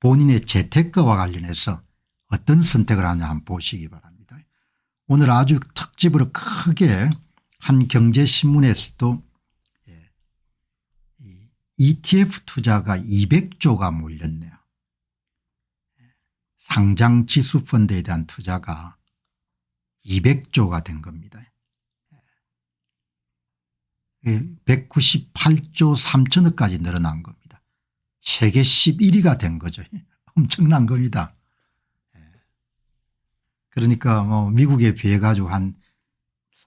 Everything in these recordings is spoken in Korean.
본인의 재테크와 관련해서 어떤 선택을 하냐 한번 보시기 바랍니다. 오늘 아주 특집으로 크게 한 경제신문에서도 ETF 투자가 200조가 몰렸네요. 상장 지수펀드에 대한 투자가 200조가 된 겁니다. 198조 3천억까지 늘어난 겁니다. 세계 11위가 된 거죠. 엄청난 겁니다. 그러니까 뭐 미국에 비해 가지고 한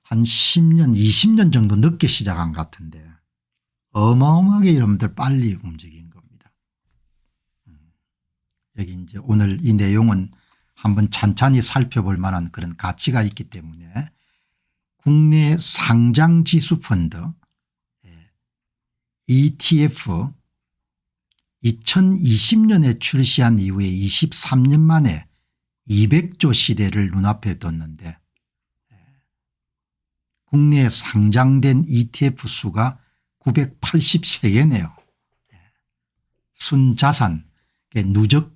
10년 20년 정도 늦게 시작한 것 같은데 어마어마하게 여러분들 빨리 움직인 겁니다. 여기 이제 오늘 이 내용은 한번 찬찬히 살펴볼 만한 그런 가치가 있기 때문에 국내 상장지수펀드 ETF 2020년에 출시한 이후에 23년 만에 200조 시대를 눈앞에 뒀는데 국내에 상장된 ETF 수가 983개네요. 순자산 누적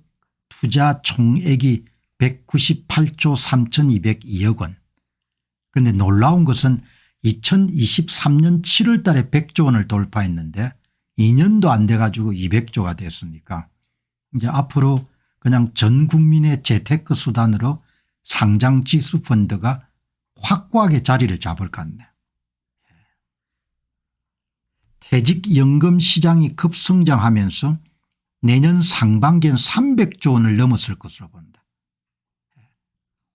투자 총액이 198조 3202억 원. 그런데 놀라운 것은 2023년 7월 달에 100조 원을 돌파했는데 2년도 안 돼 가지고 200조가 됐으니까 이제 앞으로 그냥 전 국민의 재테크 수단으로 상장지수펀드가 확고하게 자리를 잡을 것 같네요. 퇴직연금 시장이 급성장하면서 내년 상반기엔 300조 원을 넘었을 것으로 본다.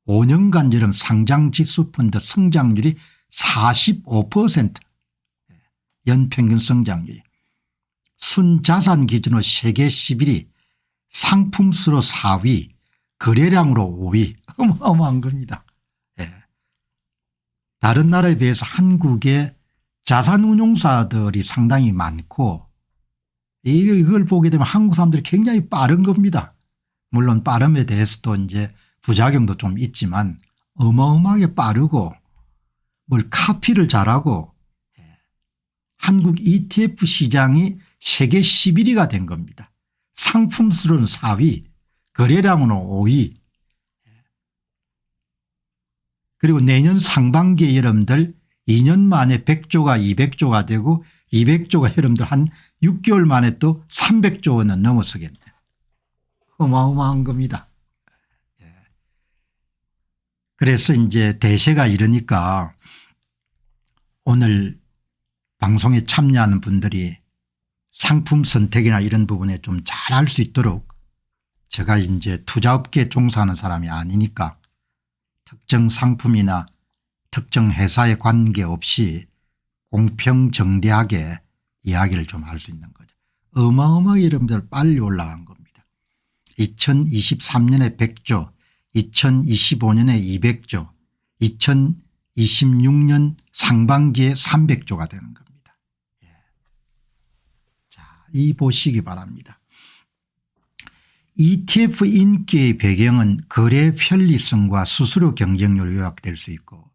5년간 여름 상장지수펀드 성장률이 45% 연평균 성장률이 순자산 기준으로 세계 11위 상품수로 4위 거래량으로 5위 어마어마한 겁니다. 다른 나라에 비해서 한국의 자산운용사들이 상당히 많고 이걸 보게 되면 한국 사람들이 굉장히 빠른 겁니다. 물론 빠름에 대해서도 이제 부작용도 좀 있지만 어마어마하게 빠르고 뭘 카피를 잘하고 한국 ETF 시장이 세계 11위가 된 겁니다. 상품수로는 4위 거래량으로는 5위 그리고 내년 상반기에 여러분들 2년 만에 100조가 200조가 되고 200조가 여러분들 한 6개월 만에 또 300조 원은 넘어서겠네. 어마어마한 겁니다. 그래서 이제 대세가 이러니까 오늘 방송에 참여하는 분들이 상품 선택이나 이런 부분에 좀 잘할 수 있도록 제가 이제 투자업계에 종사하는 사람이 아니니까 특정 상품이나 특정 회사에 관계없이 공평정대하게 이야기를 좀 할 수 있는 거죠. 어마어마하게 여러분들 빨리 올라간 겁니다. 2023년에 100조 2025년에 200조 2026년 상반기에 300조가 되는 겁니다. 자, 이 보시기 바랍니다. ETF 인기의 배경은 거래 편리성과 수수료 경쟁률이 요약될 수 있고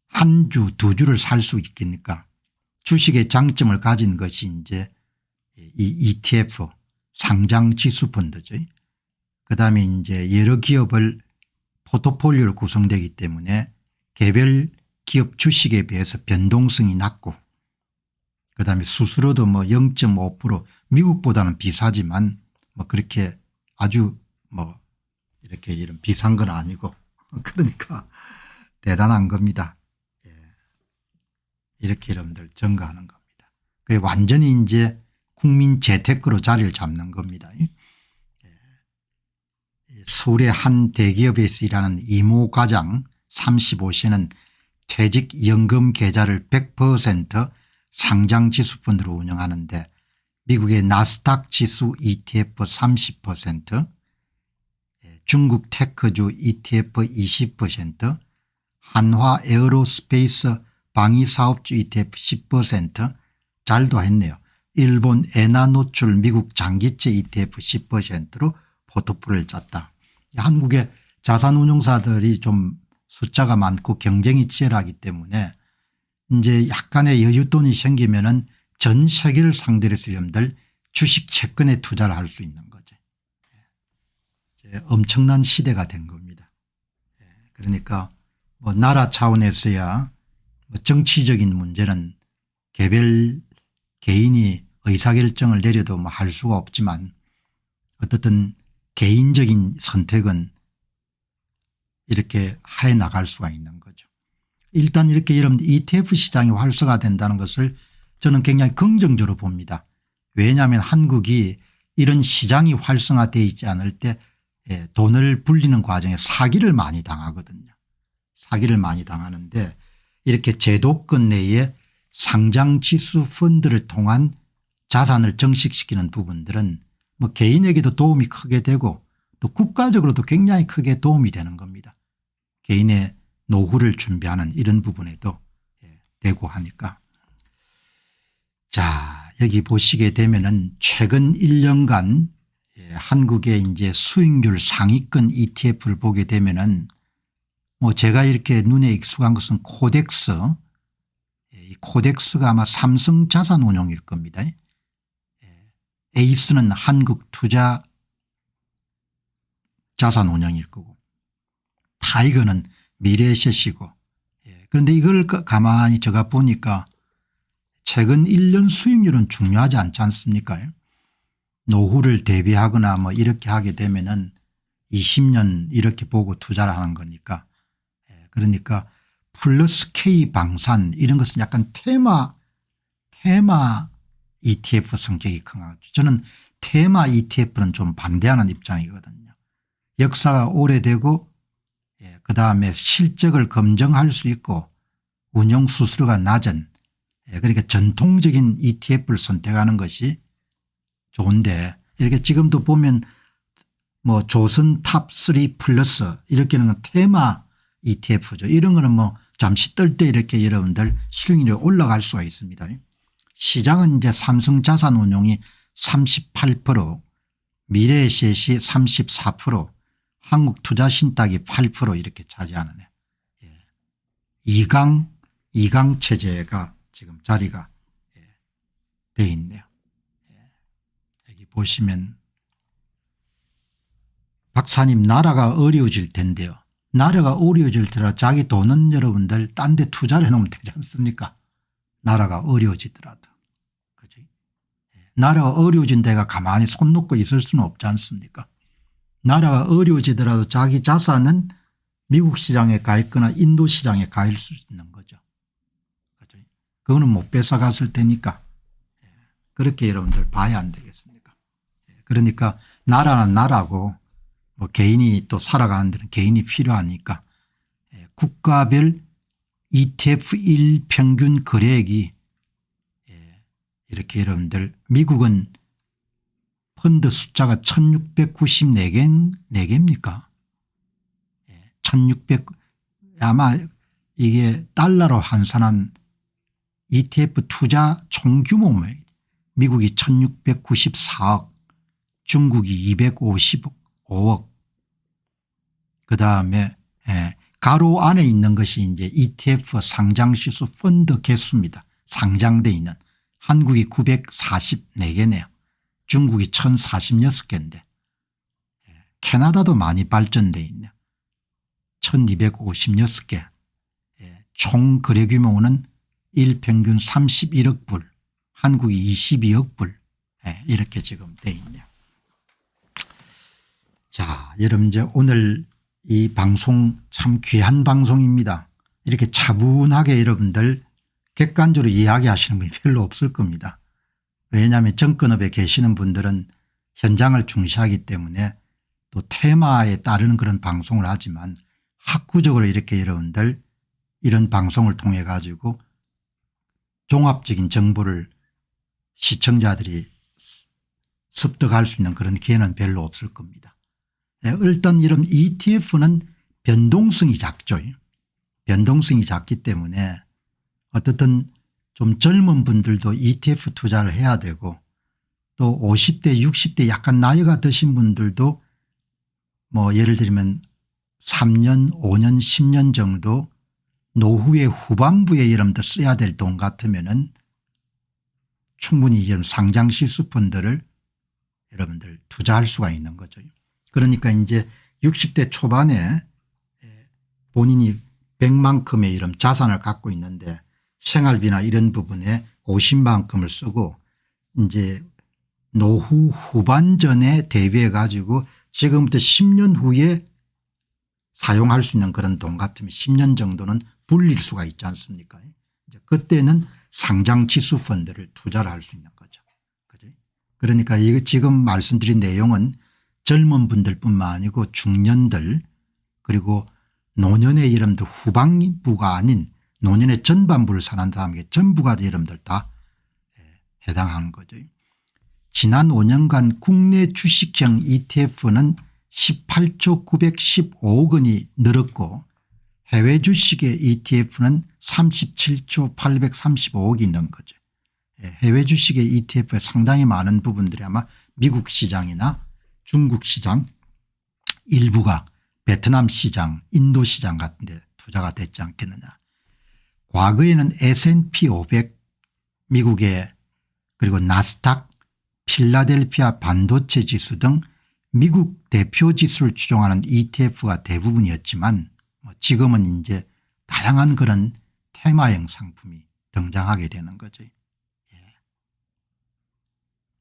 한 주 두 주를 살 수 있겠습니까? 주식의 장점을 가진 것이 이제 이 ETF 상장 지수펀드죠. 그다음에 이제 여러 기업을 포트폴리오로 구성되기 때문에 개별 기업 주식에 비해서 변동성이 낮고 그다음에 수수료도 뭐 0.5% 미국보다는 비싸지만 뭐 그렇게 아주 뭐 이렇게 이런 비싼 건 아니고 그러니까 대단한 겁니다. 이렇게 여러분들 증가하는 겁니다. 그리고 완전히 이제 국민 재테크로 자리를 잡는 겁니다. 서울의 한 대기업에서 일하는 이모 과장 35세는 퇴직연금 계좌를 100% 상장지수펀드로 운영하는데 미국의 나스닥 지수 ETF 30%, 중국 테크주 ETF 20%, 한화 에어로스페이스 방위사업주 ETF 10% 잘도 했네요. 일본 엔화 노출 미국 장기채 ETF 10%로 포트폴리오를 짰다. 한국의 자산운용사들이 좀 숫자가 많고 경쟁이 치열하기 때문에 이제 약간의 여윳돈이 생기면은 전 세계를 상대로 해서 여러분들 주식 채권에 투자를 할 수 있는 거죠. 이제 엄청난 시대가 된 겁니다. 그러니까 뭐 나라 차원에서야 뭐 정치적인 문제는 개별 개인이 의사결정을 내려도 뭐 할 수가 없지만 어떻든 개인적인 선택은 이렇게 해 나갈 수가 있는 거죠. 일단 이렇게 여러분들 ETF 시장이 활성화된다는 것을 저는 굉장히 긍정적으로 봅니다. 왜냐하면 한국이 이런 시장이 활성화되어 있지 않을 때 돈을 불리는 과정에 사기를 많이 당하거든요. 사기를 많이 당하는데 이렇게 제도권 내에 상장지수 펀드를 통한 자산을 정식시키는 부분들은 뭐 개인에게도 도움이 크게 되고 또 국가적으로도 굉장히 크게 도움이 되는 겁니다. 개인의 노후를 준비하는 이런 부분에도 되고 하니까. 자, 여기 보시게 되면은 최근 1년간 한국의 이제 수익률 상위권 ETF를 보게 되면은 뭐 제가 이렇게 눈에 익숙한 것은 코덱스, 이 코덱스가 아마 삼성자산운용일 겁니다. 에이스는 한국투자자산운용일 거고 타이거는 미래에셋이고 그런데 이걸 가만히 제가 보니까 최근 1년 수익률은 중요하지 않지 않습니까? 노후를 대비하거나 뭐 이렇게 하게 되면은 20년 이렇게 보고 투자를 하는 거니까 그러니까 플러스 K 방산 이런 것은 약간 테마 ETF 성격이 강하죠. 저는 테마 ETF는 좀 반대하는 입장이거든요. 역사가 오래되고 그다음에 실적을 검증할 수 있고 운용 수수료가 낮은 그러니까 전통적인 ETF를 선택하는 것이 좋은데 이렇게 지금도 보면 뭐 조선 탑3 플러스 이렇게는 테마 ETF죠. 이런 거는 뭐 잠시 뜰 때 이렇게 여러분들 수익률이 올라갈 수가 있습니다. 시장은 이제 삼성자산운용이 38% 미래에셋이 34% 한국투자신탁이 8% 이렇게 차지하는 2강 체제가 지금 자리가 되어 있네요. 여기 보시면 박사님 나라가 어려워질 텐데요. 나라가 어려워질 때라 자기 돈은 여러분들 딴 데 투자를 해놓으면 되지 않습니까? 나라가 어려워지더라도. 그죠? 나라가 어려워진 데가 가만히 손 놓고 있을 수는 없지 않습니까? 나라가 어려워지더라도 자기 자산은 미국 시장에 가 있거나 인도 시장에 가 있을 수 있는 거죠. 그죠? 그거는 못 뺏어갔을 테니까 그렇게 여러분들 봐야 안 되겠습니까? 그러니까 나라는 나라고 뭐 개인이 또 살아가는 데는 개인이 필요하니까 국가별 ETF 1평균 거래액이 이렇게 여러분들 미국은 펀드 숫자가 1694개입니까? 1600 아마 이게 달러로 환산한 ETF 투자 총규모입니다. 미국이 1694억 중국이 255억 그다음에 가로 안에 있는 것이 이제 ETF 상장시수 펀드 개수입니다. 상장돼 있는 한국이 944개네요. 중국이 1046개인데 캐나다도 많이 발전돼 있네요. 1256개 총 거래 규모는 일평균 31억 불 한국이 22억 불 이렇게 지금 돼 있네요. 자, 여러분 이제 오늘 이 방송 참 귀한 방송입니다. 이렇게 차분하게 여러분들 객관적으로 이야기하시는 분이 별로 없을 겁니다. 왜냐하면 정권업에 계시는 분들은 현장을 중시하기 때문에 또 테마에 따르는 그런 방송을 하지만 학구적으로 이렇게 여러분들 이런 방송을 통해 가지고 종합적인 정보를 시청자들이 습득할 수 있는 그런 기회는 별로 없을 겁니다. 일단 이런 ETF는 변동성이 작죠. 변동성이 작기 때문에 어떻든 좀 젊은 분들도 ETF 투자를 해야 되고 또 50대 60대 약간 나이가 드신 분들도 뭐 예를 들면 3년 5년 10년 정도 노후의 후반부에 여러분들 써야 될 돈 같으면은 충분히 이런 상장시수 펀드를 여러분들 투자할 수가 있는 거죠. 그러니까 이제 60대 초반에 본인이 100만큼의 이런 자산을 갖고 있는데 생활비나 이런 부분에 50만큼을 쓰고 이제 노후 후반전에 대비해 가지고 지금부터 10년 후에 사용할 수 있는 그런 돈 같으면 10년 정도는 불릴 수가 있지 않습니까? 이제 그때는 상장 지수 펀드를 투자를 할 수 있는 거죠. 그죠? 그러니까 이거 지금 말씀드린 내용은 젊은 분들뿐만 아니고 중년들 그리고 노년의 이름들 후반부가 아닌 노년의 전반부를 사는 사람에게 전부가 이름들 다 해당하는 거죠. 지난 5년간 국내 주식형 ETF는 18조 915억 원이 늘었고 해외 주식의 ETF는 37조 835억이 는 거죠. 해외 주식의 ETF에 상당히 많은 부분들이 아마 미국 시장이나 중국 시장 일부가 베트남 시장 인도 시장 같은 데 투자가 됐지 않겠느냐. 과거에는 S&P 500 미국의 그리고 나스닥 필라델피아 반도체 지수 등 미국 대표 지수를 추종하는 ETF가 대부분이었지만 지금은 이제 다양한 그런 테마형 상품이 등장하게 되는 거죠.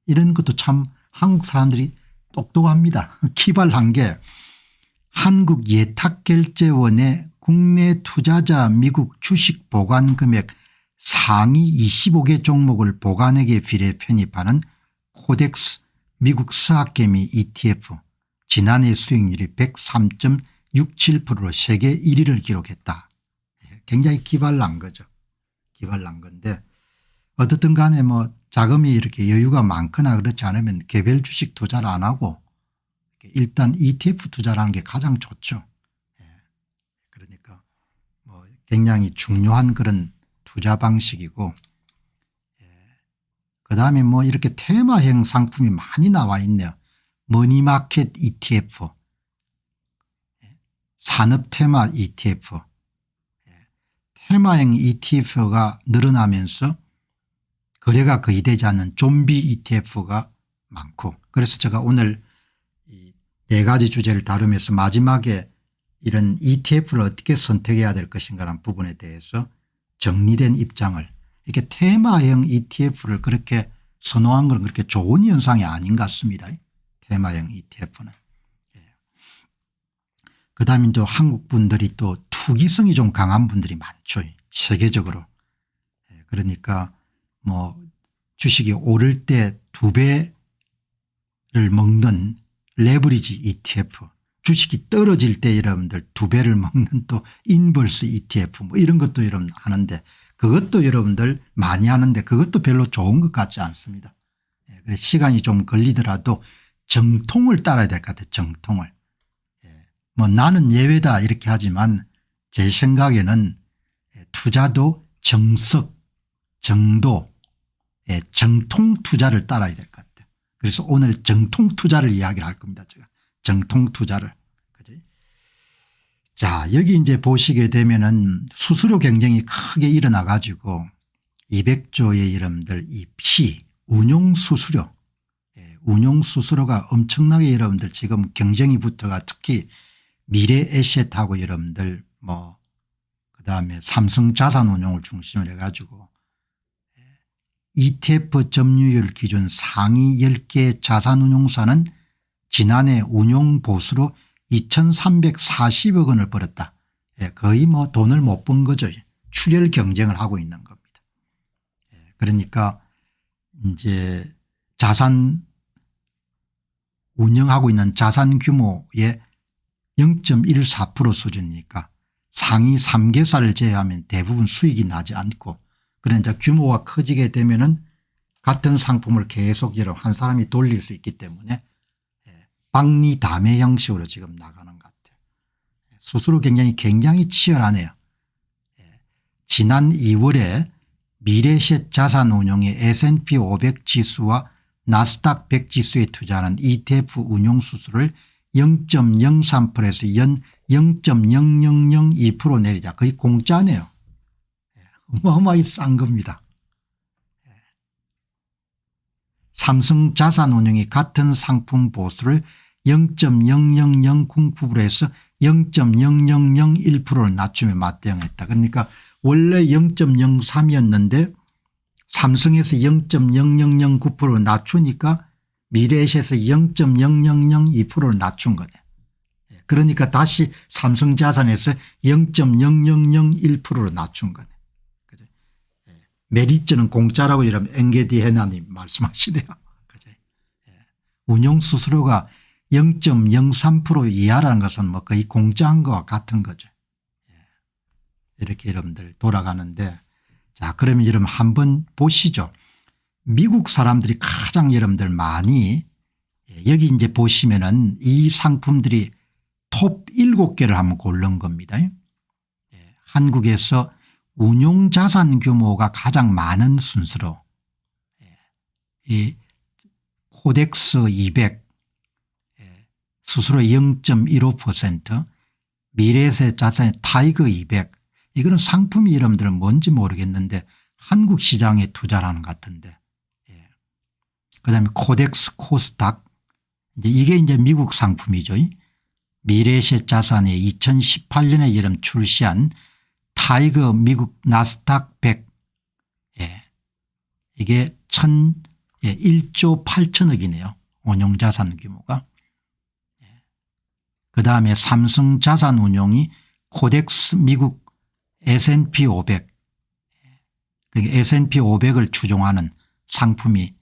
이런 것도 참 한국 사람들이 똑똑합니다. 기발한 게 한국예탁결제원의 국내 투자자 미국 주식 보관 금액 상위 25개 종목을 보관액에 비례 편입하는 코덱스 미국 스학개미 ETF 지난해 수익률이 103.67%로 세계 1위를 기록했다. 굉장히 기발난 거죠. 기발난 건데 어떻든 간에 뭐 자금이 이렇게 여유가 많거나 그렇지 않으면 개별 주식 투자를 안 하고 일단 ETF 투자라는 게 가장 좋죠. 그러니까 뭐 굉장히 중요한 그런 투자 방식이고 그다음에 뭐 이렇게 테마형 상품이 많이 나와 있네요. 머니마켓 ETF, 산업테마 ETF, 테마형 ETF가 늘어나면서 거래가 거의 되지 않는 좀비 ETF가 많고 그래서 제가 오늘 이 4가지 주제를 다루면서 마지막에 이런 ETF를 어떻게 선택해야 될 것인가라는 부분에 대해서 정리된 입장을 이렇게 테마형 ETF를 그렇게 선호한 건 그렇게 좋은 현상이 아닌 것 같습니다. 테마형 ETF는. 그다음에 또 한국 분들이 또 투기성이 좀 강한 분들이 많죠. 세계적으로. 그러니까 뭐 주식이 오를 때 2배를 먹는 레버리지 ETF 주식이 떨어질 때 여러분들 2배를 먹는 또 인버스 ETF 뭐 이런 것도 여러분 하는데 그것도 여러분들 많이 하는데 그것도 별로 좋은 것 같지 않습니다. 그래서 시간이 좀 걸리더라도 정통을 따라야 될 것 같아요. 정통을. 뭐 나는 예외다 이렇게 하지만 제 생각에는 투자도 정석 정도 정통 투자를 따라야 될 것 같아요. 그래서 오늘 정통 투자를 이야기를 할 겁니다. 제가 정통 투자를. 자 여기 이제 보시게 되면은 수수료 경쟁이 크게 일어나 가지고 200조의 이름들 이 피 운용수수료 운용수수료가 엄청나게 여러분들 지금 경쟁이 붙어가 특히 미래에셋하고 여러분들 뭐 그다음에 삼성자산운용을 중심으로 해가지고 ETF 점유율 기준 상위 10개 자산운용사는 지난해 운용보수로 2340억 원을 벌었다. 거의 뭐 돈을 못 번 거죠. 출혈 경쟁을 하고 있는 겁니다. 그러니까 이제 자산 운영하고 있는 자산 규모의 0.14% 수준이니까 상위 3개사를 제외하면 대부분 수익이 나지 않고 그러나 규모가 커지게 되면은 같은 상품을 계속 한 사람이 돌릴 수 있기 때문에 박리담회 형식으로 지금 나가는 것 같아요. 수수료 굉장히 치열하네요. 지난 2월에 미래셋 자산운용의 S&P 500 지수와 나스닥 100 지수에 투자하는 ETF 운용 수수료를 0.03%에서 연 0.0002% 내리자 거의 공짜네요. 어마어마하게 싼 겁니다. 삼성자산운용이 같은 상품 보수를 0.0009%에서 0.0001%를 낮추며 맞대응했다. 그러니까 원래 0.03이었는데 삼성에서 0.0009%를 낮추니까 미래에셋에서 0.0002%를 낮춘 거네. 그러니까 다시 삼성자산에서 0.0001%를 낮춘 거네. 메리츠는 공짜라고 이러면 엥게디 해나님 말씀하시네요. 운용 수수료가 0.03% 이하라는 것은 뭐 거의 공짜한 것과 같은 거죠. 이렇게 여러분들 돌아가는데, 자 그러면 여러분 한번 보시죠. 미국 사람들이 가장 여러분들 많이 여기 이제 보시면은 이 상품들이 톱 7개를 한번 고른 겁니다. 한국에서 운용자산 규모가 가장 많은 순서로 이 코덱스 200 수수료 0.15% 미래에셋 자산의 타이거 200 이거는 상품이 여러분들은 뭔지 모르겠는데 한국 시장에 투자를 하는 것 같은데, 그다음에 코덱스 코스닥 이게 이제 미국 상품이죠. 미래에셋 자산의 2018년에 여름 출시한 타이거 미국 나스닥 100 이게 1조 8천억이네요. 운용자산 규모가. 그다음에 삼성자산운용이 코덱스 미국 S&P 500 S&P 500을 추종하는 상품이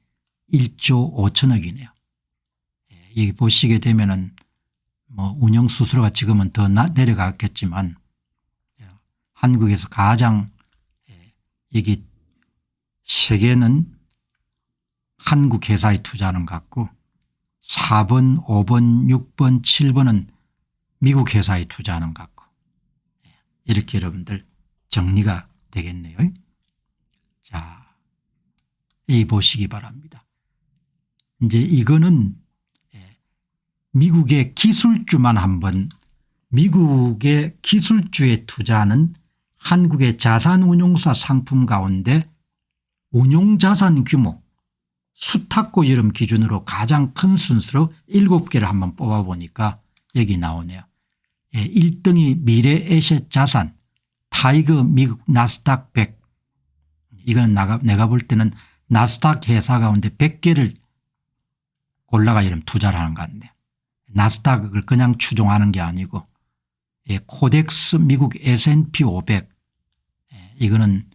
1조 5천억이네요. 여기 보시게 되면은 뭐 운영 수수료가 지금은 더 내려갔겠지만 한국에서 가장 여기 세계는 한국 회사에 투자하는 것 같고 4번 5번 6번 7번은 미국 회사에 투자하는 것 같고 이렇게 여러분들 정리가 되겠네요. 자, 이 보시기 바랍니다. 이제 이거는 미국의 기술주만 한번 미국의 기술주에 투자하는 한국의 자산운용사 상품 가운데 운용자산 규모 수탁고 여름 기준으로 가장 큰 순서로 7개를 한번 뽑아보니까 여기 나오네요. 1등이 미래에셋 자산 타이거 미국 나스닥 100 이건 내가 볼 때는 나스닥 회사 가운데 100개를 골라가 이런 투자를 하는 것 같네요. 나스닥을 그냥 추종하는 게 아니고 코덱스 미국 S&P 500 이거는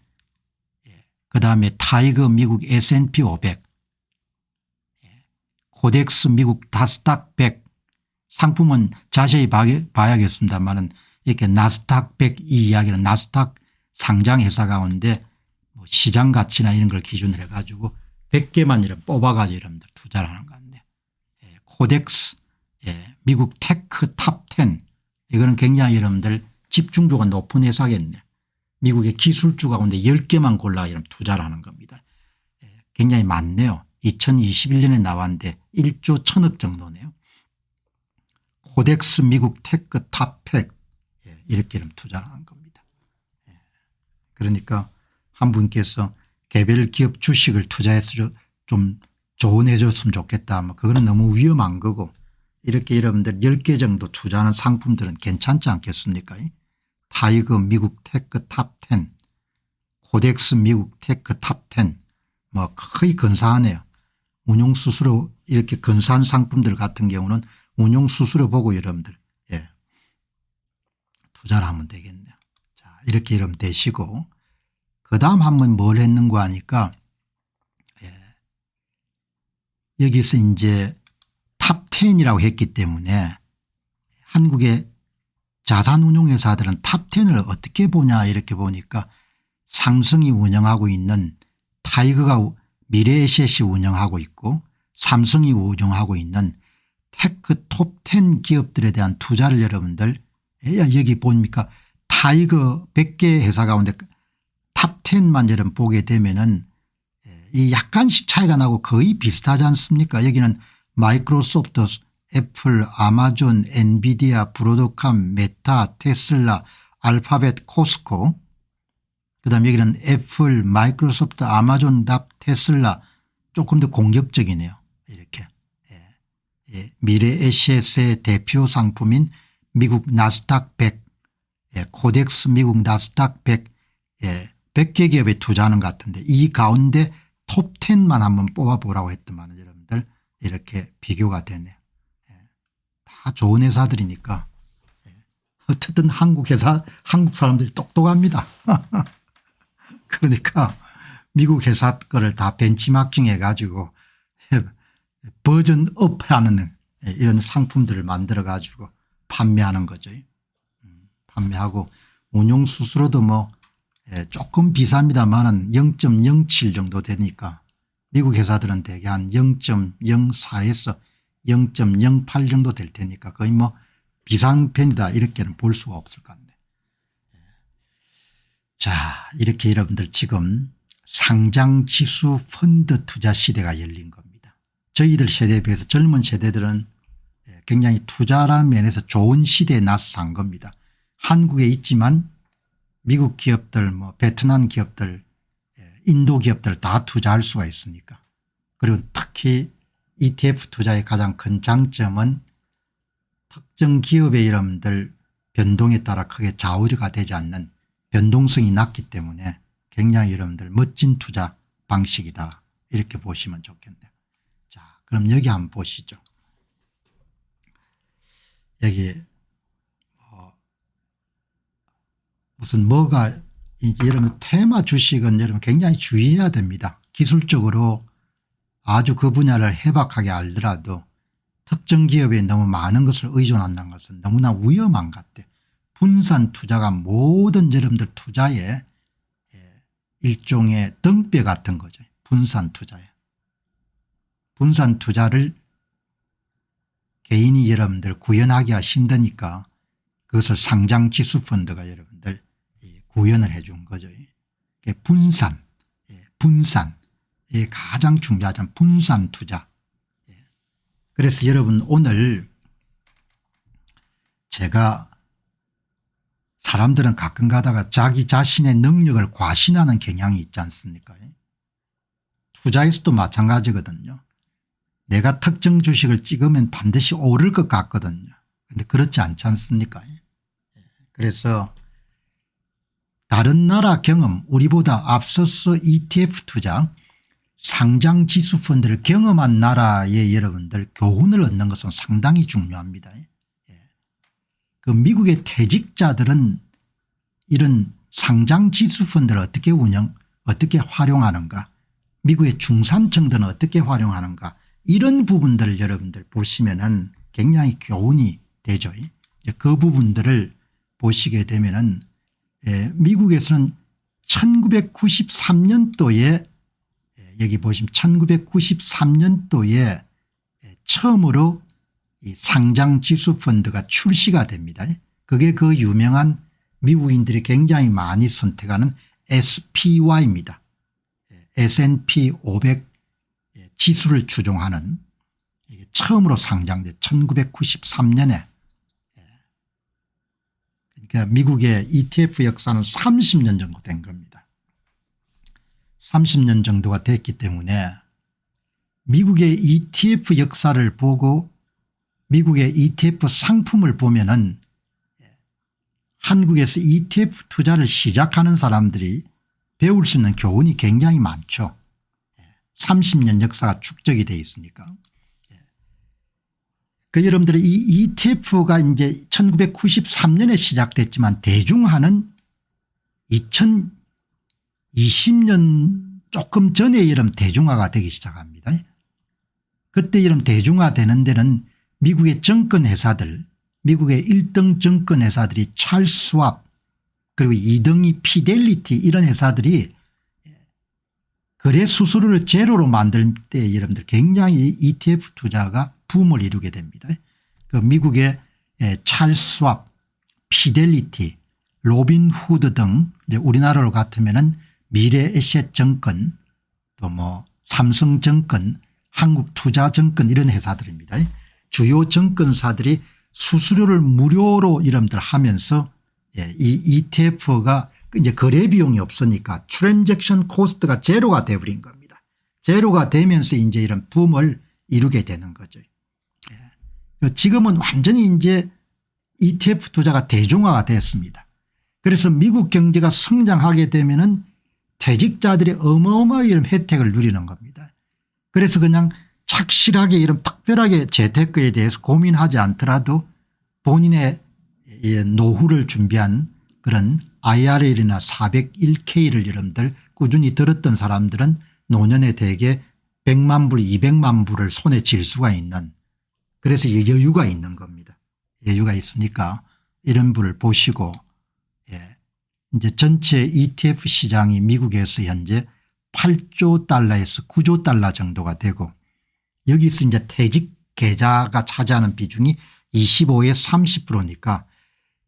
그다음에 타이거 미국 S&P 500 코덱스 미국 나스닥 100 상품은 자세히 봐야겠습니다만은 이렇게 나스닥 100 이 이야기는 나스닥 상장회사 가운데 뭐 시장 가치나 이런 걸 기준으로 해가지고 100개만 이런 뽑아가지고 여러분들 투자를 하는 것 같네요. 코덱스 미국 테크 탑 10 이거는 굉장히 여러분들 집중도가 높은 회사겠네요. 미국의 기술주 가운데 10개만 골라 이런 투자를 하는 겁니다. 굉장히 많네요. 2021년에 나왔는데 1조 1000억 정도네요. 코덱스 미국 테크 탑 100 이렇게 이런 투자를 하는 겁니다. 그러니까 한 분께서 개별 기업 주식을 투자해서 좀 조언해 줬으면 좋겠다. 뭐 그거는 너무 위험한 거고 이렇게 여러분들 10개 정도 투자하는 상품들은 괜찮지 않겠습니까? 타이거 미국 테크 탑 10 코덱스 미국 테크 탑 10 뭐 거의 근사하네요. 운용수수료 이렇게 근사한 상품들 같은 경우는 운용수수료 보고 여러분들 투자를 하면 되겠네요. 자 이렇게 여러분 되시고 그다음 한번 뭘 했는가 하니까 여기서 이제 탑 10이라고 했기 때문에 한국의 자산운용회사들은 탑 10을 어떻게 보냐 이렇게 보니까 삼성이 운영하고 있는 타이거가 미래에셋이 운영하고 있고 삼성이 운영하고 있는 테크 톱 10 기업들에 대한 투자를 여러분들 여기 보니까 타이거 100개 회사 가운데 탑 10만 여러분 보게 되면은 이 약간씩 차이가 나고 거의 비슷하지 않습니까? 여기는 마이크로소프트 애플 아마존 엔비디아 브로드컴 메타 테슬라 알파벳 코스코 그다음 여기는 애플 마이크로소프트 아마존 답 테슬라 조금 더 공격적이네요. 이렇게 미래에셋의 대표 상품인 미국 나스닥 100 코덱스 미국 나스닥 100 100개 기업에 투자하는 것 같은데 이 가운데 톱 10만 한번 뽑아보라고 했더만 여러분들 이렇게 비교가 되네요. 다 좋은 회사들이니까 어쨌든 한국 사람들이 똑똑합니다. 그러니까 미국 회사 거를 다 벤치마킹 해가지고 버전업하는 이런 상품들을 만들어 가지고 판매하는 거죠. 판매하고 운용 수수료도 뭐 조금 비쌉니다만은 0.07 정도 되니까 미국 회사들은 대개 한 0.04에서 0.08 정도 될 테니까 거의 뭐 비싼 편이다 이렇게는 볼 수가 없을 것 같네요. 자, 이렇게 여러분들 지금 상장지수 펀드 투자 시대가 열린 겁니다. 저희들 세대에 비해서 젊은 세대들은 굉장히 투자라는 면에서 좋은 시대에 나서 산 겁니다. 한국에 있지만 미국 기업들 뭐 베트남 기업들 인도 기업들 다 투자할 수가 있으니까. 그리고 특히 ETF 투자의 가장 큰 장점은 특정 기업의 이름들 변동에 따라 크게 좌우가 되지 않는 변동성이 낮기 때문에 굉장히 여러분들 멋진 투자 방식이다 이렇게 보시면 좋겠네요. 자, 그럼 여기 한번 보시죠. 여기 무슨 뭐가 여러분 테마 주식은 여러분 굉장히 주의해야 됩니다. 기술적으로 아주 그 분야를 해박하게 알더라도 특정 기업에 너무 많은 것을 의존한다는 것은 너무나 위험한 것 같아요. 분산 투자가 모든 여러분들 투자에 일종의 등뼈 같은 거죠. 분산 투자에. 분산 투자를 개인이 여러분들 구현하기가 힘드니까 그것을 상장지수펀드가 여러분들 구현을 해 준 거죠. 분산, 분산. 이게 가장 중요하잖아요. 분산 투자. 그래서 여러분 오늘 제가 사람들은 가끔 가다가 자기 자신의 능력을 과신하는 경향이 있지 않습니까? 투자에서도 마찬가지거든요. 내가 특정 주식을 찍으면 반드시 오를 것 같거든요. 그런데 그렇지 않지 않습니까? 그래서 다른 나라 경험 우리보다 앞서서 ETF 투자 상장지수펀드를 경험한 나라의 여러분들 교훈을 얻는 것은 상당히 중요합니다. 그 미국의 퇴직자들은 이런 상장지수펀드를 어떻게 활용하는가, 미국의 중산층들은 어떻게 활용하는가, 이런 부분들을 여러분들 보시면은 굉장히 교훈이 되죠. 그 부분들을 보시게 되면은 미국에서는 1993년도에 여기 보시면 1993년도에 처음으로 이 상장지수펀드가 출시가 됩니다. 그게 그 유명한 미국인들이 굉장히 많이 선택하는 SPY입니다. S&P 500 지수를 추종하는 이게 처음으로 상장돼 1993년에. 그러니까 미국의 ETF 역사는 30년 정도 된 겁니다. 30년 정도가 됐기 때문에 미국의 ETF 역사를 보고 미국의 ETF 상품을 보면은 한국에서 ETF 투자를 시작하는 사람들이 배울 수 있는 교훈이 굉장히 많죠. 30년 역사가 축적이 되어 있으니까. 그 여러분들이 이 ETF가 이제 1993년에 시작됐지만 대중화는 2020년 조금 전에 여러분 대중화가 되기 시작합니다. 그때 여러분 대중화되는 데는 미국의 정권회사들, 미국의 1등 정권회사들이 찰스 스왑 그리고 2등이 피델리티 이런 회사들이 거래 수수료를 제로로 만들 때 여러분들 굉장히 ETF 투자가 붐을 이루게 됩니다. 그 미국의 찰스 스왑, 피델리티, 로빈후드 등 이제 우리나라로 같으면은 미래에셋증권 또 뭐 삼성증권, 한국투자증권 이런 회사들입니다. 주요 증권사들이 수수료를 무료로 여러분들 하면서 이 ETF가 이제 거래 비용이 없으니까 트랜잭션 코스트가 제로가 돼버린 겁니다. 제로가 되면서 이제 이런 붐을 이루게 되는 거죠. 지금은 완전히 이제 ETF 투자가 대중화가 됐습니다. 그래서 미국 경제가 성장하게 되면은 퇴직자들이 어마어마한 혜택을 누리는 겁니다. 그래서 그냥 착실하게 이런 특별하게 재테크에 대해서 고민하지 않더라도 본인의 노후를 준비한 그런 IRL이나 401K를 여러분들 꾸준히 들었던 사람들은 노년에 대개 100만 불 200만 불을 손에 쥘 수가 있는, 그래서 여유가 있는 겁니다. 여유가 있으니까 이런 분을 보시고, 이제 전체 ETF 시장이 미국에서 현재 8조 달러에서 9조 달러 정도가 되고, 여기서 이제 퇴직 계좌가 차지하는 비중이 25에서 30%니까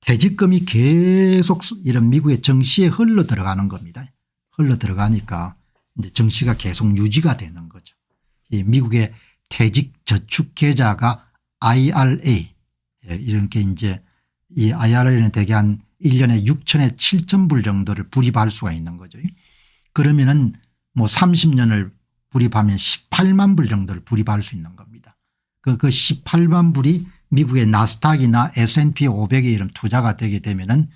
퇴직금이 계속 이런 미국의 정시에 흘러 들어가는 겁니다. 흘러 들어가니까 이제 정시가 계속 유지가 되는 거죠. 이 미국의 퇴직 저축 계좌가 IRA, 이런 게 이제 이 IRA는 대개 한 1년에 6천에 7천 불 정도를 불입할 수가 있는 거죠. 그러면은 뭐 30년을 불입하면 18만 불 정도를 불입할 수 있는 겁니다. 그 18만 불이 미국의 나스닥이나 S&P 500에 이런 투자가 되게 되면은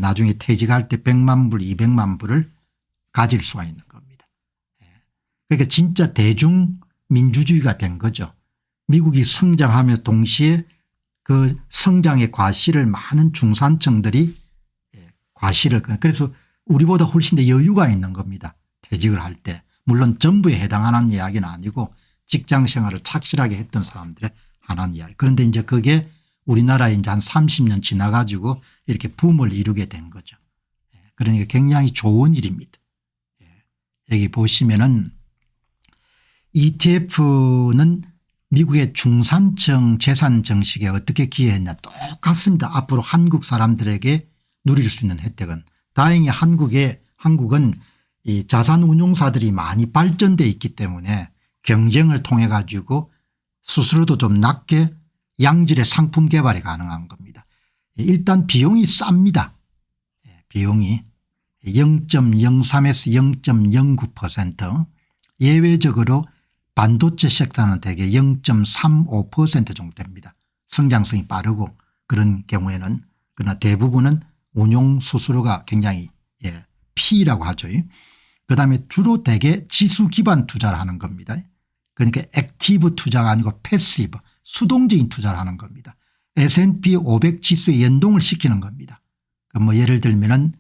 나중에 퇴직할 때 100만 불 200만 불을 가질 수가 있는 겁니다. 그러니까 진짜 대중민주주의가 된 거죠. 미국이 성장하며 동시에 그 성장의 과실을 많은 중산층들이 과실을, 그래서 우리보다 훨씬 더 여유가 있는 겁니다. 퇴직을 할 때. 물론 전부에 해당하는 이야기는 아니고 직장 생활을 착실하게 했던 사람들의 하나는 이야기. 그런데 이제 그게 우리나라에 이제 한 30년 지나가지고 이렇게 붐을 이루게 된 거죠. 그러니까 굉장히 좋은 일입니다. 여기 보시면은 ETF는 미국의 중산층 재산 정식에 어떻게 기여했냐, 똑같습니다. 앞으로 한국 사람들에게 누릴 수 있는 혜택은, 다행히 한국은 이 자산운용사들이 많이 발전되어 있기 때문에 경쟁을 통해 가지고 수수료도 좀 낮게 양질의 상품 개발이 가능한 겁니다. 일단 비용이 쌉니다. 비용이 0.03에서 0.09%, 예외적으로 반도체 섹터는 대개 0.35% 정도 됩니다. 성장성이 빠르고 그런 경우에는. 그러나 대부분은 운용 수수료가 굉장히 P라고 하죠. 그다음에 주로 대개 지수 기반 투자를 하는 겁니다. 그러니까 액티브 투자가 아니고 패시브, 수동적인 투자를 하는 겁니다. S&P 500 지수에 연동을 시키는 겁니다. 뭐 예를 들면은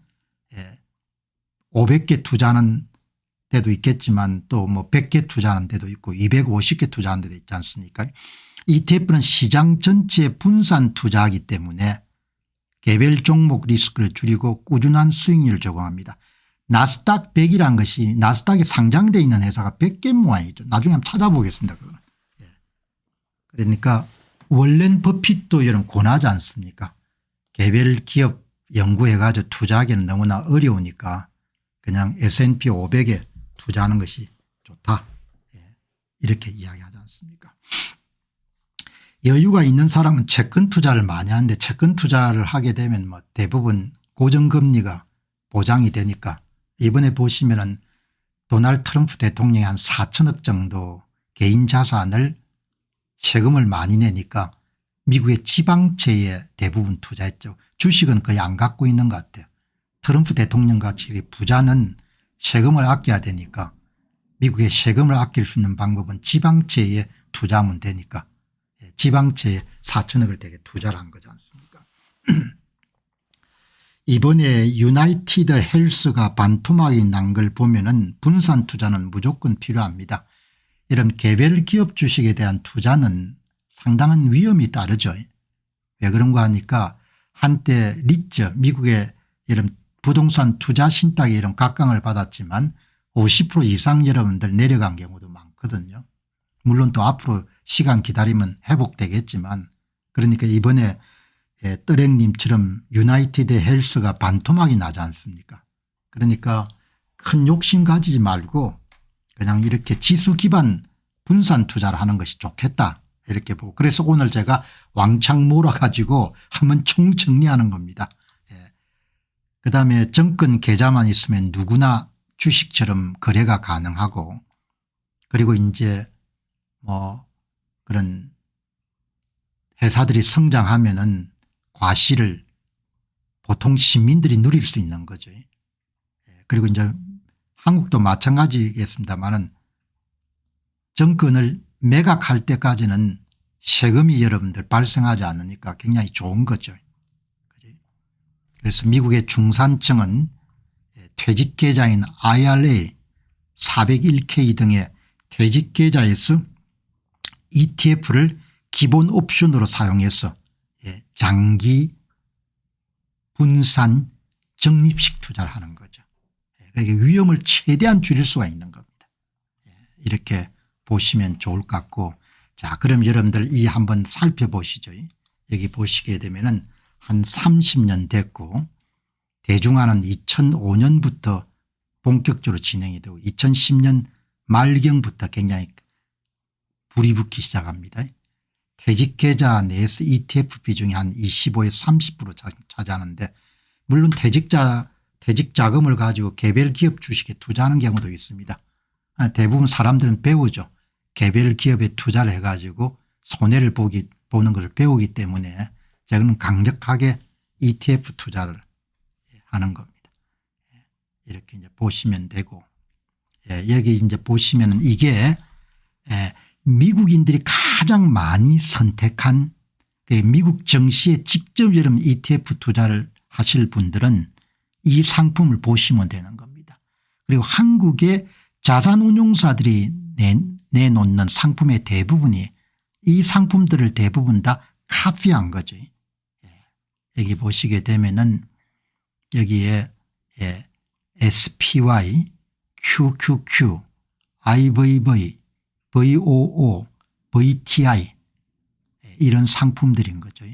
500개 투자하는 데도 있겠지만 또 뭐 100개 투자하는 데도 있고 250개 투자하는 데도 있지 않습니까? ETF는 시장 전체에 분산 투자하기 때문에 개별 종목 리스크를 줄이고 꾸준한 수익률을 제공합니다. 나스닥 100이라는 것이 나스닥에 상장되어 있는 회사가 100개 모양이죠. 나중에 한번 찾아보겠습니다. 그거는. 그러니까 월렌 버핏도 이런 권하지 않습니까? 개별 기업 연구해 가지고 투자하기는 너무나 어려우니까 그냥 S&P 500에 투자하는 것이 좋다, 이렇게 이야기하지 않습니까? 여유가 있는 사람은 채권 투자를 많이 하는데 채권 투자를 하게 되면 뭐 대부분 고정금리가 보장이 되니까, 이번에 보시면은 도널드 트럼프 대통령이 한 4천억 정도 개인 자산을 세금을 많이 내니까 미국의 지방채에 대부분 투자했죠. 주식은 거의 안 갖고 있는 것 같아요. 트럼프 대통령 같이 부자는 세금을 아껴야 되니까 미국의 세금을 아낄 수 있는 방법은 지방채에 투자하면 되니까 지방채에 4천억을 되게 투자를 한 거지 않습니까? 이번에 유나이티드 헬스가 반토막이 난 걸 보면은 분산 투자는 무조건 필요합니다. 이런 개별 기업 주식에 대한 투자는 상당한 위험이 따르죠. 왜 그런가 하니까 한때 리츠, 미국의 이런 부동산 투자 신탁에 이런 각광을 받았지만 50% 이상 여러분들 내려간 경우도 많거든요. 물론 또 앞으로 시간 기다리면 회복되겠지만, 그러니까 이번에 떠랭님처럼 유나이티드 헬스가 반토막이 나지 않습니까? 그러니까 큰 욕심 가지지 말고 그냥 이렇게 지수 기반 분산 투자를 하는 것이 좋겠다, 이렇게 보고, 그래서 오늘 제가 왕창 몰아가지고 한번 총정리하는 겁니다. 그다음에 정권 계좌만 있으면 누구나 주식처럼 거래가 가능하고, 그리고 이제 뭐 그런 회사들이 성장하면은 과실을 보통 시민들이 누릴 수 있는 거죠. 그리고 이제 한국도 마찬가지겠습니다만은 정권을 매각할 때까지는 세금이 여러분들 발생하지 않으니까 굉장히 좋은 거죠. 그래서 미국의 중산층은 퇴직계좌인 IRA 401K 등의 퇴직계좌에서 ETF를 기본 옵션으로 사용해서 장기 분산 적립식 투자를 하는 거죠. 그러니까 위험을 최대한 줄일 수가 있는 겁니다. 이렇게 보시면 좋을 것 같고, 자 그럼 여러분들 이 한번 살펴보시죠. 여기 보시게 되면은 한 30년 됐고 대중화는 2005년부터 본격적으로 진행이 되고 2010년 말경부터 굉장히 불이 붙기 시작합니다. 퇴직계좌 내에서 ETF 비중이 한 25에서 30% 차지하는데, 물론 퇴직자금을 가지고 개별 기업 주식에 투자하는 경우도 있습니다. 대부분 사람들은 배우죠. 개별 기업에 투자를 해가지고 손해를 보는 것을 배우기 때문에 저는 강력하게 ETF 투자를 하는 겁니다. 이렇게 이제 보시면 되고, 여기 이제 보시면 이게 미국인들이 가장 많이 선택한 미국 증시에 직접 여러분 ETF 투자를 하실 분들은 이 상품을 보시면 되는 겁니다. 그리고 한국의 자산운용사들이 내놓는 상품의 대부분이 이 상품들을 대부분 다 카피한 거죠. 여기 보시게 되면은 여기에 SPY, QQQ, IVV, VOO, VTI 이런 상품들인 거죠.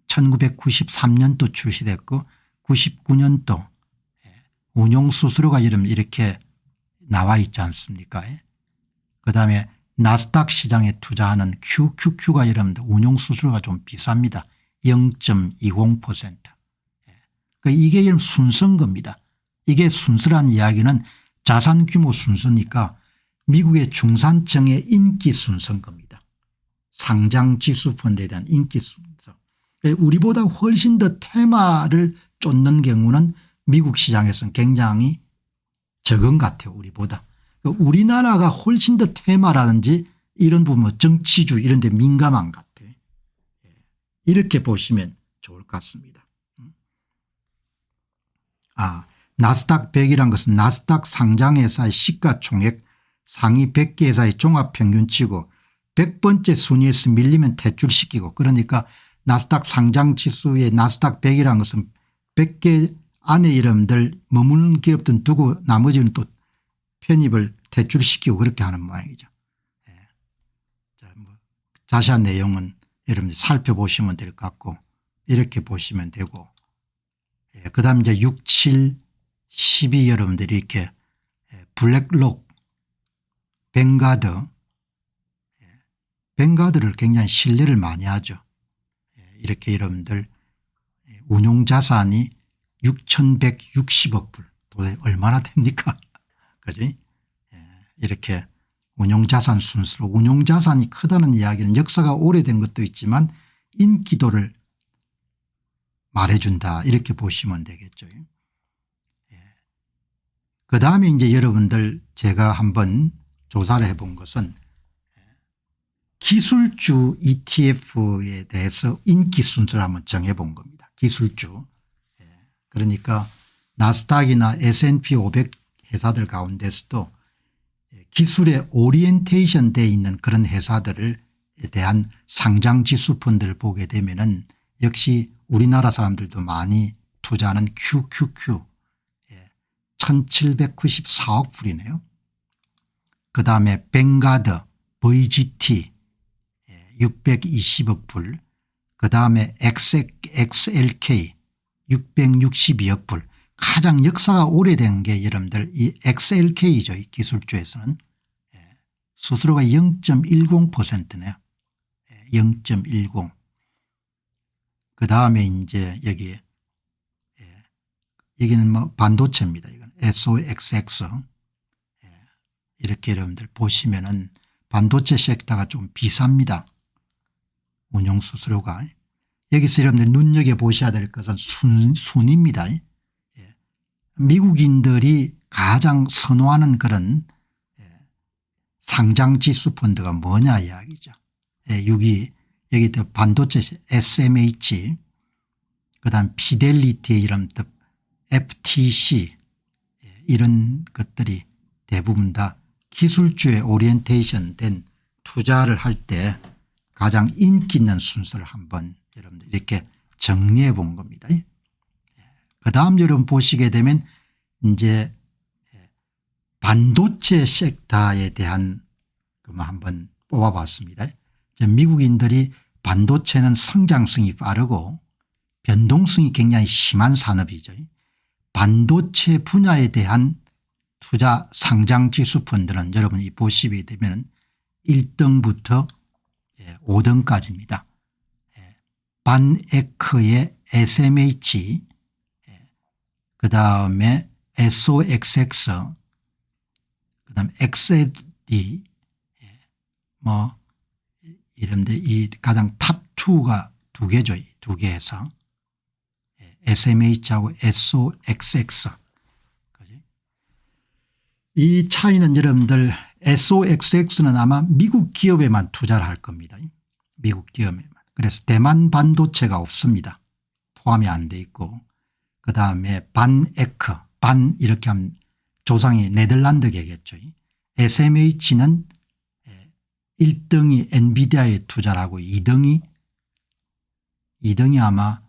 1993년도 출시됐고 99년도 운용수수료가 이렇게 나와 있지 않습니까? 그다음에 나스닥 시장에 투자하는 QQQ가 여러분들 운용수수료가 좀 비쌉니다. 0.20%. 그러니까 이게 여러분 순서인 겁니다. 이게 순서란 이야기는 자산 규모 순서니까 미국의 중산층의 인기 순서인 겁니다. 상장 지수 펀드에 대한 인기 순서. 우리보다 훨씬 더 테마를 쫓는 경우는 미국 시장에서는 굉장히 적은 것 같아요. 우리보다. 우리나라가 훨씬 더 테마라든지 이런 부분 정치주 이런 데 민감한 것 같아요. 이렇게 보시면 좋을 것 같습니다. 나스닥 100이란 것은 나스닥 상장회사의 시가총액 상위 100개 회사의 종합평균치고 100번째 순위에서 밀리면 퇴출시키고, 그러니까 나스닥 상장지수의 나스닥 100이란 것은 100개 안에 여러분들 머무는 기업들은 두고 나머지는 또 편입을 퇴출시키고 그렇게 하는 모양이죠. 자, 자세한 내용은 여러분들 살펴보시면 될 것 같고 이렇게 보시면 되고, 그다음 이제 6, 7, 12 여러분들이 이렇게 블랙록, 뱅가드를 굉장히 신뢰를 많이 하죠. 이렇게 여러분들 운용자산이 6,160억 불 도대체 얼마나 됩니까? 그죠? 이렇게 운용자산 순수로 운용자산이 크다는 이야기는 역사가 오래된 것도 있지만 인기도를 말해준다 이렇게 보시면 되겠죠. 그다음에 이제 여러분들 제가 한번 조사를 해본 것은 기술주 ETF에 대해서 인기 순서를 한번 정해본 겁니다. 기술주. 그러니까 나스닥이나 S&P 500 회사들 가운데서도 기술에 오리엔테이션 되어 있는 그런 회사들에 대한 상장지수 펀드를 보게 되면은 역시 우리나라 사람들도 많이 투자하는 QQQ 1794억 불이네요. 그다음에 뱅가드 VGT 620억 불, 그다음에 XLK 662억 불. 가장 역사가 오래된 게 여러분들 이 XLK죠. 이 기술주에서는 수수료가 0.10%네요. 0.10. 그다음에 이제 여기는 뭐 반도체입니다. 이건 SOXX. 이렇게 여러분들 보시면은 반도체 섹터가 좀 비쌉니다. 운용 수수료가. 여기서 여러분들 눈여겨보셔야 될 것은 순입니다. 미국인들이 가장 선호하는 그런 상장지수 펀드가 뭐냐 이야기죠. 여기 반도체 SMH, 그다음 피델리티 이런 FTC 이런 것들이 대부분 다 기술주에 오리엔테이션 된 투자를 할 때 가장 인기 있는 순서를 한번 여러분들 이렇게 정리해 본 겁니다. 그다음 여러분 보시게 되면 이제 반도체 섹터에 대한 그만 한번 뽑아봤습니다. 미국인들이 반도체는 성장성이 빠르고 변동성이 굉장히 심한 산업이죠. 반도체 분야에 대한 투자 상장지수 펀드는 여러분이 보시게 되면 1등부터 5등까지입니다. 반에크의 SMH, 그다음에 SOXX, 그다음 XAD 뭐 이런데 이 가장 탑2가 두 개죠. 두 개에서 SMH하고 SOXX. 이 차이는 여러분들 SOXX는 아마 미국 기업에만 투자를 할 겁니다. 미국 기업에만. 그래서 대만 반도체가 없습니다. 포함이 안 돼 있고, 그다음에 반에크, 반 이렇게 하면 조상이 네덜란드계겠죠. SMH는 1등이 엔비디아에 투자를 하고 2등이 아마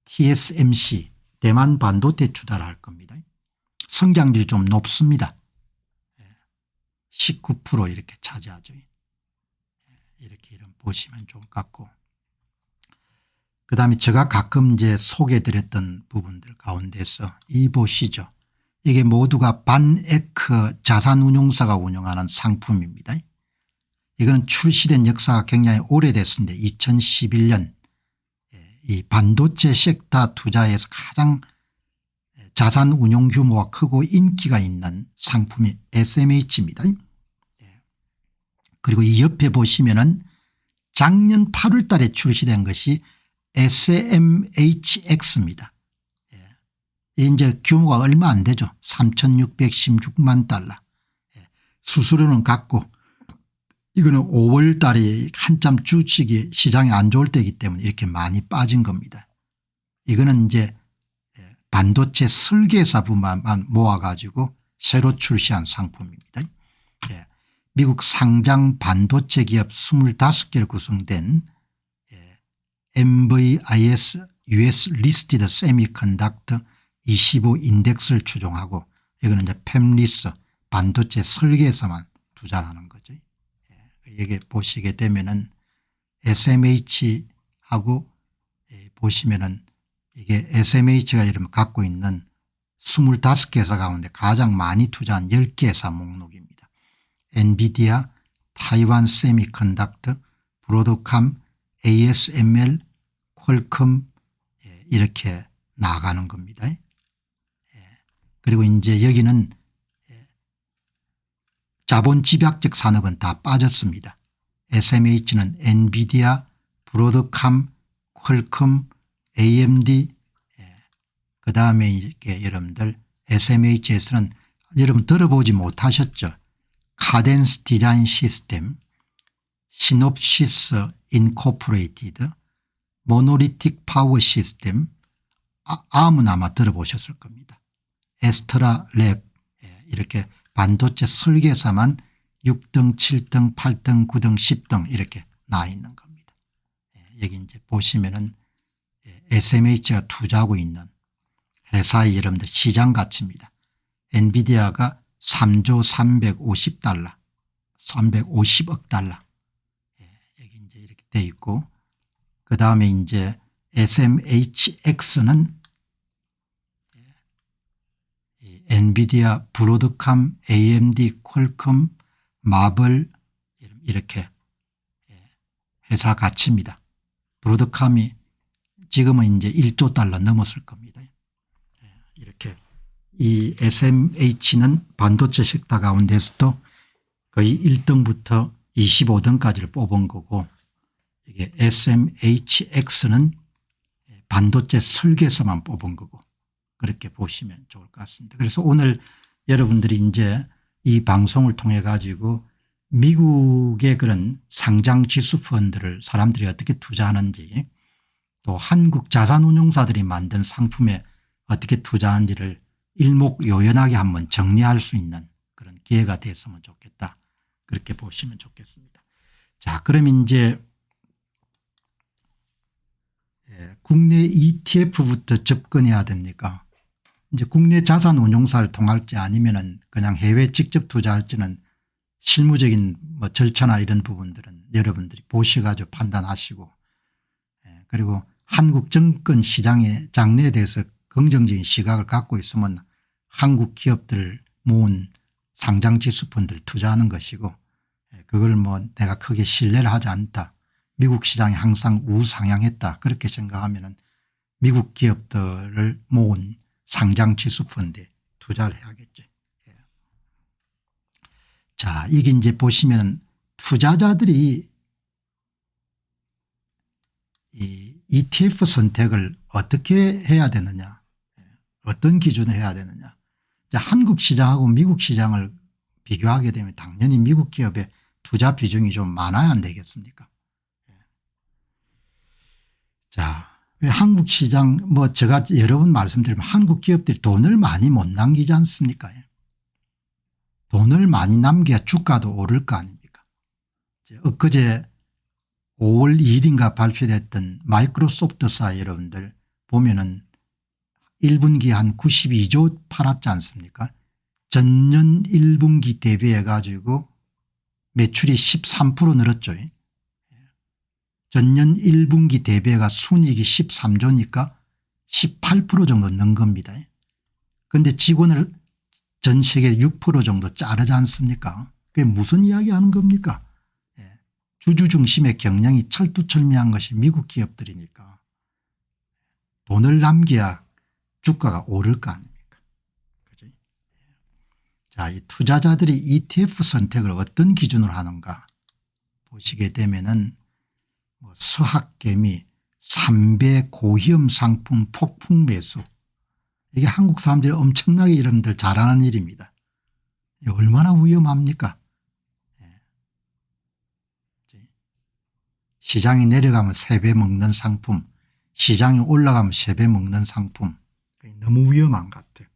TSMC 대만 반도체 투자를 할 겁니다. 성장률이 좀 높습니다. 19% 이렇게 차지하죠. 이렇게 보시면 좋을 것 같고, 그다음에 제가 가끔 이제 소개해드렸던 부분들 가운데서 이 보시죠. 이게 모두가 반에크 자산운용사가 운영하는 상품입니다. 이거는 출시된 역사가 굉장히 오래됐습니다. 2011년 이 반도체 섹터 투자에서 가장 자산 운용 규모가 크고 인기가 있는 상품이 SMH입니다. 그리고 이 옆에 보시면은 작년 8월 달에 출시된 것이 SMHX입니다. 이제 규모가 얼마 안 되죠. 3,616만 달러. 수수료는 같고, 이거는 5월 달에 한참 주식이 시장이 안 좋을 때이기 때문에 이렇게 많이 빠진 겁니다. 이거는 이제 반도체 설계사부만 모아가지고 새로 출시한 상품입니다. 미국 상장 반도체 기업 25개를 구성된 MVIS US 리스티드 세미컨덕터 25 인덱스를 추종하고, 이거는 이제 팹리스 반도체 설계에서만 투자를 하는 거죠. 여기 보시게 되면은 SMH하고 보시면은 이게 SMH가 이름 갖고 있는 25개사 가운데 가장 많이 투자한 10개사 목록입니다. 엔비디아, 타이완 세미컨덕터, 브로드컴, ASML, 퀄컴 이렇게 나가는 겁니다. 그리고 이제 여기는 자본 집약적 산업은 다 빠졌습니다. SMH는 엔비디아, 브로드컴, 퀄컴, AMD, 그다음에 이렇게 여러분들 SMH에서는 여러분 들어보지 못하셨죠. 카덴스 디자인 시스템, 시놉시스 인코퍼레이티드, 모노리틱 파워 시스템, 암은 아마 들어보셨을 겁니다. 에스트라 랩, 이렇게 반도체 설계사만 6등, 7등, 8등, 9등, 10등 이렇게 나와 있는 겁니다. 여기 이제 보시면은 SMH가 투자하고 있는 회사의 여러분들 시장 가치입니다. 엔비디아가 3조 350달러, 350억 달러. 여기 이제 이렇게 돼 있고, 그 다음에 이제 SMHX는 엔비디아, 브로드컴, AMD, 퀄컴, 마블 이렇게 회사 가치입니다. 브로드컴이 지금은 이제 1조 달러 넘었을 겁니다. 이렇게 이 SMH는 반도체 섹터 가운데서도 거의 1등부터 25등까지를 뽑은 거고, 이게 SMHX는 반도체 설계에서만 뽑은 거고 그렇게 보시면 좋을 것 같습니다. 그래서 오늘 여러분들이 이제 이 방송을 통해 가지고 미국의 그런 상장 지수 펀드를 사람들이 어떻게 투자하는지 또 한국 자산운용사들이 만든 상품에 어떻게 투자하는지를 일목요연하게 한번 정리할 수 있는 그런 기회가 됐으면 좋겠다. 그렇게 보시면 좋겠습니다. 자, 그럼 이제 국내 ETF부터 접근해야 됩니까? 이제 국내 자산운용사를 통할지 아니면은 그냥 해외 직접 투자할지는 실무적인 뭐 절차나 이런 부분들은 여러분들이 보셔가지고 판단하시고 그리고 한국 정권 시장의 장래에 대해서 긍정적인 시각을 갖고 있으면 한국 기업들 모은 상장지수 펀드를 투자하는 것이고 그걸 뭐 내가 크게 신뢰를 하지 않다. 미국 시장이 항상 우상향했다. 그렇게 생각하면은 미국 기업들을 모은 상장지수 펀드에 투자를 해야겠죠. 자, 이게 이제 보시면 투자자들이 이 ETF 선택을 어떻게 해야 되느냐, 어떤 기준을 해야 되느냐. 한국 시장하고 미국 시장을 비교하게 되면 당연히 미국 기업의 투자 비중이 좀 많아야 안 되겠습니까? 자, 왜 한국 시장 뭐 제가 여러 번 말씀드리면 한국 기업들이 돈을 많이 못 남기지 않습니까? 돈을 많이 남겨야 주가도 오를 거 아닙니까? 엊그제 5월 2일인가 발표됐던 마이크로소프트사 여러분들 보면은 1분기 한 92조 팔았지 않습니까? 전년 1분기 대비해 가지고 매출이 13% 늘었죠. 전년 1분기 대비가 순이익이 13조니까 18% 정도 는 겁니다. 그런데 직원을 전 세계 6% 정도 자르지 않습니까? 그게 무슨 이야기 하는 겁니까? 주주 중심의 경영이 철두철미한 것이 미국 기업들이니까 돈을 남겨야 주가가 오를 거 아닙니까? 그죠? 자, 이 투자자들이 ETF 선택을 어떤 기준으로 하는가 보시게 되면은 뭐 서학개미 3배 고위험 상품 폭풍 매수 이게 한국 사람들이 엄청나게 여러분들 잘하는 일입니다. 얼마나 위험합니까? 시장이 내려가면 3배 먹는 상품, 시장이 올라가면 3배 먹는 상품 너무 위험한 것 같아요.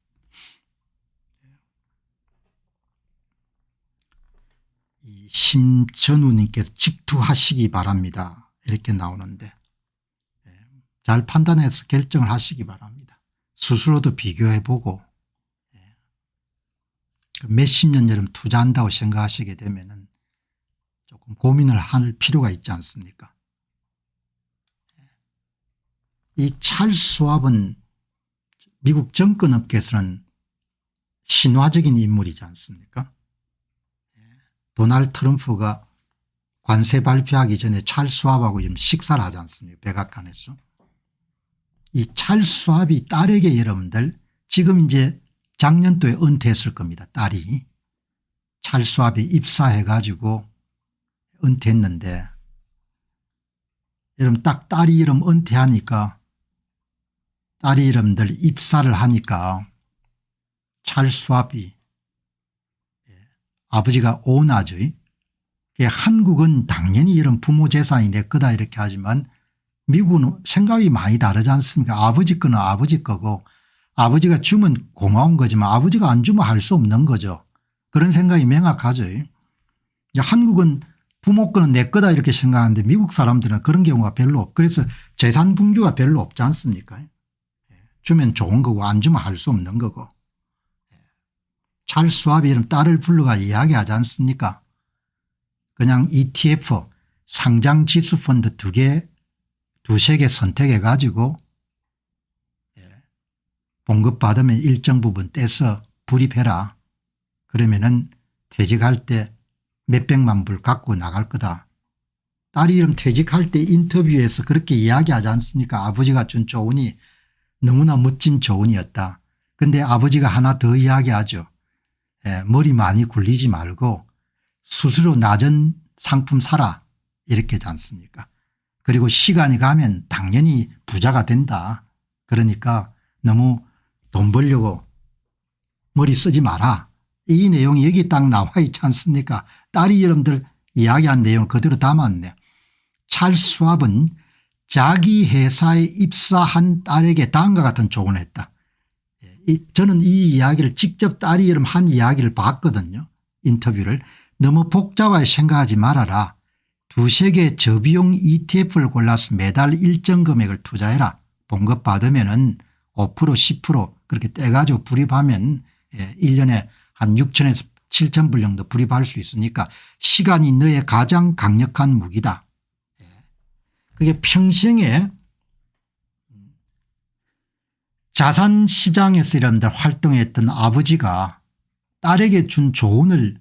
이 심천우님께서 직투하시기 바랍니다. 이렇게 나오는데 잘 판단해서 결정을 하시기 바랍니다. 스스로도 비교해보고 몇십 년 여러분 투자한다고 생각하시게 되면은 조금 고민을 할 필요가 있지 않습니까? 이 찰스 슈왑은 미국 정권업계에서는 신화적인 인물이지 않습니까? 도널드 트럼프가 관세 발표하기 전에 찰스 슈왑하고 식사를 하지 않습니까? 백악관에서. 이 찰스 슈왑이 딸에게 여러분들 지금 이제 작년도에 은퇴했을 겁니다. 딸이. 찰스 슈왑이 입사해 가지고 은퇴했는데 여러분 딱 딸이 이름 은퇴하니까 딸이 여러분들 입사를 하니까 찰스 슈왑이 아버지가 오나죠. 한국은 당연히 이런 부모 재산이 내 거다 이렇게 하지만 미국은 생각이 많이 다르지 않습니까? 아버지 거는 아버지 거고 아버지가 주면 고마운 거지만 아버지가 안 주면 할 수 없는 거죠. 그런 생각이 명확하죠. 한국은 부모 거는 내 거다 이렇게 생각하는데 미국 사람들은 그런 경우가 별로 없고 그래서 재산 분규가 별로 없지 않습니까? 주면 좋은 거고 안 주면 할 수 없는 거고. 찰스 슈왑이 이런 딸을 불러가 이야기하지 않습니까? 그냥 ETF 상장 지수 펀드 두세 개 선택해 가지고 봉급 받으면 일정 부분 떼서 불입해라. 그러면은 퇴직할 때 몇백만 불 갖고 나갈 거다. 딸이 이름 퇴직할 때 인터뷰에서 그렇게 이야기하지 않습니까? 아버지가 준 조언이 너무나 멋진 조언이었다. 그런데 아버지가 하나 더 이야기하죠. 머리 많이 굴리지 말고 스스로 낮은 상품 사라 이렇게 하지 않습니까? 그리고 시간이 가면 당연히 부자가 된다. 그러니까 너무 돈 벌려고 머리 쓰지 마라. 이 내용이 여기 딱 나와 있지 않습니까? 딸이 여러분들 이야기한 내용 그대로 담았네. 찰스 슈왑은 자기 회사에 입사한 딸에게 다음과 같은 조언을 했다. 저는 이 이야기를 직접 딸이 여러분 한 이야기를 봤거든요. 인터뷰를. 너무 복잡하게 생각하지 말아라. 두세 개의 저비용 ETF를 골라서 매달 일정 금액을 투자해라. 봉급 받으면은 5% 10% 그렇게 떼가지고 불입하면 1년에 한 6천에서 7천 불 정도 불입할 수 있으니까 시간이 너의 가장 강력한 무기다. 그게 평생에 자산시장에서 여러분들 활동했던 아버지가 딸에게 준 조언을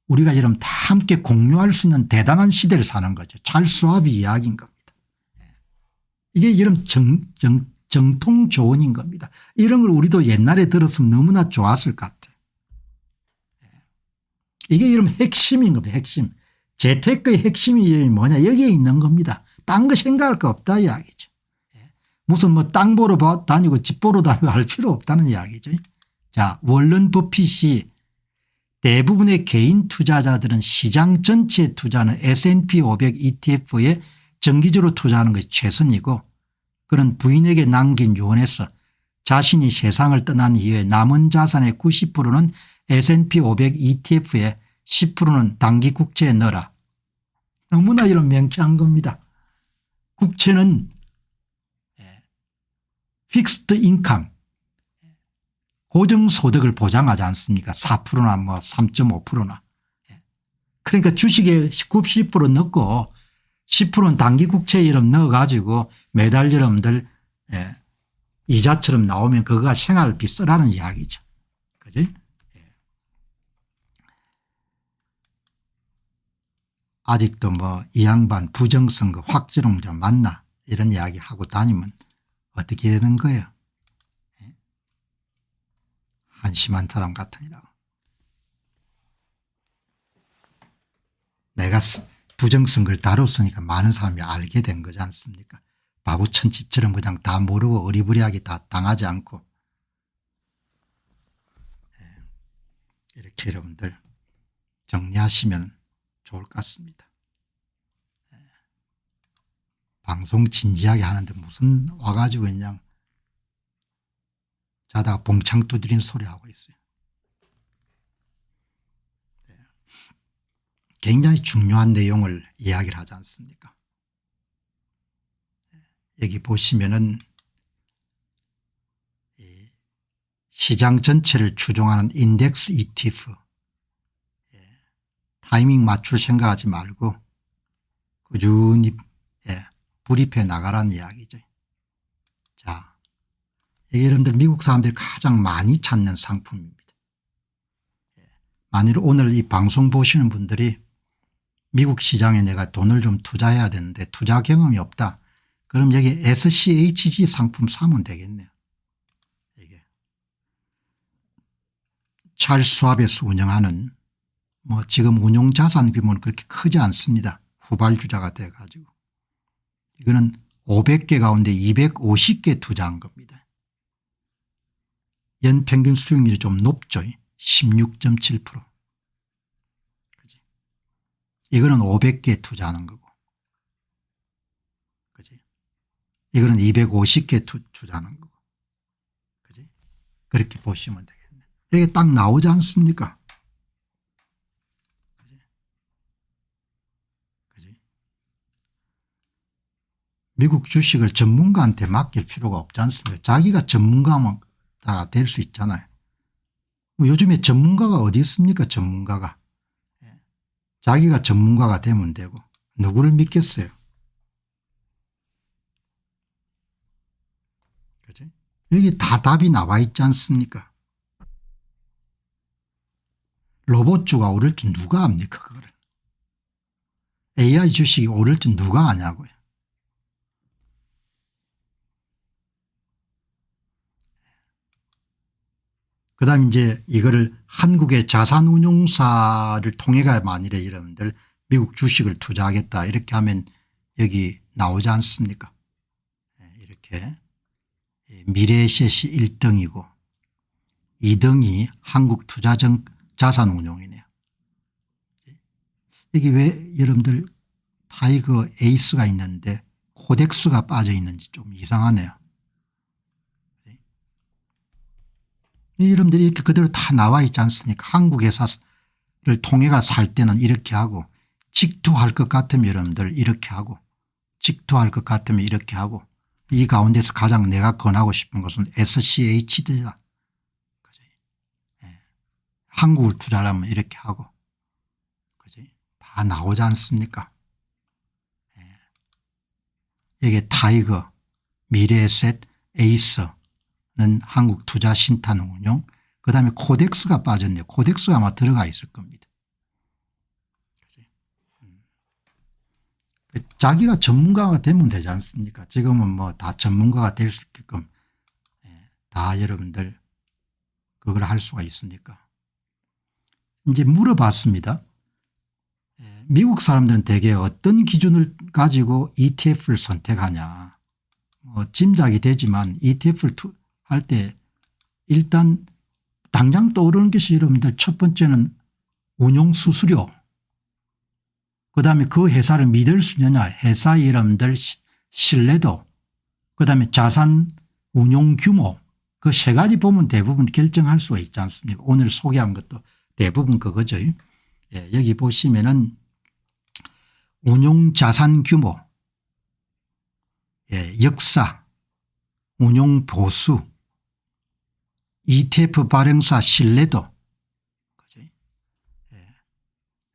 우리가 여러분 다 함께 공유할 수 있는 대단한 시대를 사는 거죠. 찰스 슈왑이 이야기인 겁니다. 이게 여러분 정통 조언인 겁니다. 이런 걸 우리도 옛날에 들었으면 너무나 좋았을 것 같아요. 이게 여러분 핵심인 겁니다. 핵심. 재테크의 핵심이 뭐냐 여기에 있는 겁니다. 딴 거 생각할 거 없다 이야기죠. 무슨 뭐 땅 보러 다니고 집 보러 다니고 할 필요 없다는 이야기죠. 자, 워런 버핏이 대부분의 개인 투자자들은 시장 전체에 투자하는 S&P 500 ETF에 정기적으로 투자하는 것이 최선이고 그런 부인에게 남긴 유언에서 자신이 세상을 떠난 이후에 남은 자산의 90%는 S&P 500 ETF에 10%는 단기 국채에 넣어라. 너무나 이런 명쾌한 겁니다. 국채는 픽스드 인컴 고정소득을 보장하지 않습니까? 4%나 뭐 3.5%나. 그러니까 주식에 90% 넣고 10%는 단기 국채에 이름 넣어가지고 매달 여러분들 이자처럼 나오면 그거가 생활비 쓰라는 이야기죠. 그지? 아직도 뭐 이 양반 부정선거 확정자 맞나 이런 이야기 하고 다니면 어떻게 되는 거예요? 한심한 사람 같으니라고. 내가 부정선거를 다뤘으니까 많은 사람이 알게 된 거지 않습니까? 바보천지처럼 그냥 다 모르고 어리부리하게 다 당하지 않고 이렇게 여러분들 정리하시면 좋을 것 같습니다. 방송 진지하게 하는데 무슨 와가지고 그냥 자다가 봉창 두드리는 소리 하고 있어요. 굉장히 중요한 내용을 이야기를 하지 않습니까? 여기 보시면은 시장 전체를 추종하는 인덱스 ETF 타이밍 맞출 생각하지 말고 꾸준히 불입해 나가라는 이야기죠. 자, 이게 여러분들 미국 사람들이 가장 많이 찾는 상품입니다. 만일 오늘 이 방송 보시는 분들이 미국 시장에 내가 돈을 좀 투자해야 되는데 투자 경험이 없다. 그럼 여기 SCHG 상품 사면 되겠네요. 이게 찰스 슈왑에서 운영하는 뭐 지금 운용 자산 규모는 그렇게 크지 않습니다. 후발주자가 돼 가지고. 이거는 500개 가운데 250개 투자한 겁니다. 연평균 수익률이 좀 높죠. 16.7%. 그지? 이거는 500개 투자하는 거고. 그지? 이거는 250개 투자하는 거고. 그지? 그렇게 보시면 되겠네. 이게 딱 나오지 않습니까? 미국 주식을 전문가한테 맡길 필요가 없지 않습니까? 자기가 전문가가 될 수 있잖아요. 요즘에 전문가가 어디 있습니까? 전문가가. 자기가 전문가가 되면 되고 누구를 믿겠어요? 그치? 여기 다 답이 나와 있지 않습니까? 로봇주가 오를 줄 누가 압니까? 그거를. AI 주식이 오를 줄 누가 아냐고요. 그다음 이제 이거를 한국의 자산운용사를 통해가 만일에 여러분들 미국 주식을 투자하겠다 이렇게 하면 여기 나오지 않습니까? 이렇게 미래에셋이 1등이고 2등이 한국투자자산운용이네요. 이게 왜 여러분들 타이거 에이스가 있는데 코덱스가 빠져 있는지 좀 이상하네요. 여러분들이 이렇게 그대로 다 나와 있지 않습니까? 한국 회사를 통해가 살 때는 이렇게 하고 직투할 것 같으면 여러분들 이렇게 하고 직투할 것 같으면 이렇게 하고 이 가운데서 가장 내가 권하고 싶은 것은 SCHD다. 한국을 투자하려면 이렇게 하고 다 나오지 않습니까? 이게 타이거, 미래에셋, 에이스는 한국투자신탄운용, 그다음에 코덱스가 빠졌네요. 코덱스가 아마 들어가 있을 겁니다. 자기가 전문가가 되면 되지 않습니까? 지금은 뭐 다 전문가가 될 수 있게끔 다 여러분들 그걸 할 수가 있으니까. 이제 물어봤습니다. 미국 사람들은 대개 어떤 기준을 가지고 ETF를 선택하냐. 짐작이 되지만 ETF를 할 때 일단 당장 떠오르는 것이 여러분들 첫 번째는 운용 수수료, 그다음에 그 회사를 믿을 수 있느냐, 회사의 여러분들 신뢰도, 그다음에 자산 운용 규모, 그 세 가지 보면 대부분 결정할 수가 있지 않습니까? 오늘 소개한 것도 대부분 그거죠. 여기 보시면은 운용 자산 규모, 역사, 운용 보수, ETF 발행사 신뢰도.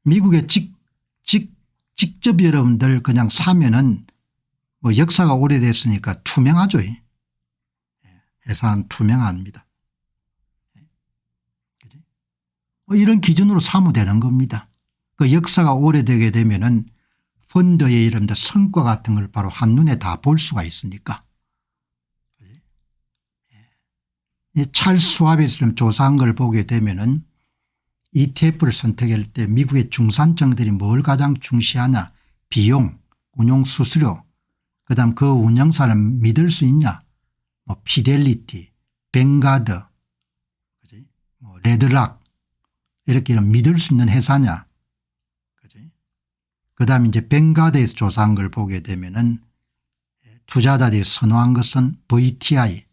미국에 직접 여러분들 그냥 사면은 뭐 역사가 오래됐으니까 투명하죠. 회사는 투명합니다. 이런 기준으로 사면 되는 겁니다. 그 역사가 오래되게 되면은 펀드의 이런 성과 같은 걸 바로 한눈에 다 볼 수가 있으니까. 찰스 스왑에서 조사한 걸 보게 되면은 ETF를 선택할 때 미국의 중산층들이 뭘 가장 중시하냐, 비용, 운용 수수료, 그다음 그 운영사를 믿을 수 있냐, 뭐 피델리티, 뱅가드, 뭐 레드락, 이렇게 믿을 수 있는 회사냐. 그다음에 이제 뱅가드에서 조사한 걸 보게 되면은 투자자들이 선호한 것은 VTI,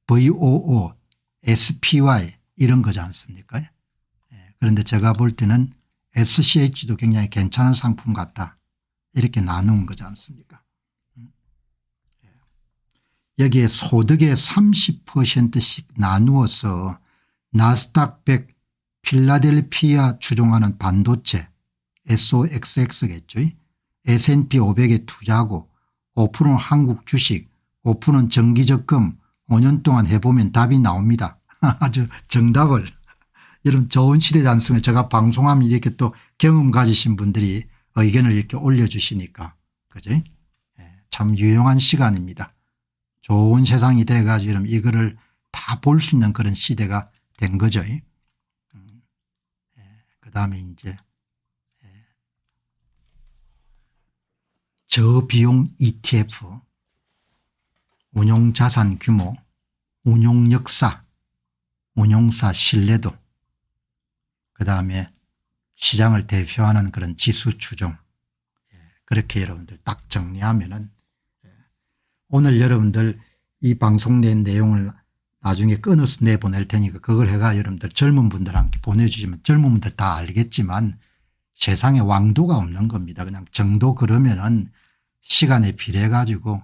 VOO, SPY 이런 거지 않습니까? 그런데 제가 볼 때는 SCH도 굉장히 괜찮은 상품 같다. 이렇게 나누는 거지 않습니까? 여기에 소득의 30%씩 나누어서 나스닥 100 필라델피아 추종하는 반도체 SOXX겠죠. S&P 500에 투자하고 5%는 한국 주식, 5%는 정기적금 5년 동안 해보면 답이 나옵니다. 아주 정답을. 여러분 좋은 시대지 않습니까? 제가 방송하면 이렇게 또 경험 가지신 분들이 의견을 이렇게 올려주시니까. 그죠? 참 유용한 시간입니다. 좋은 세상이 돼가지고 여러분 이거를 다 볼 수 있는 그런 시대가 된 거죠. 그다음에 이제 저비용 ETF, 운용자산 규모, 운용역사, 운용사 신뢰도, 그다음에 시장을 대표하는 그런 지수 추종, 그렇게 여러분들 딱 정리하면은 오늘 여러분들 이 방송 낸 내용을 나중에 끊어서 내보낼 테니까 그걸 해가 여러분들 젊은 분들한테 보내주시면 젊은 분들 다 알겠지만 세상에 왕도가 없는 겁니다. 그냥 정도 그러면은 시간에 비례해 가지고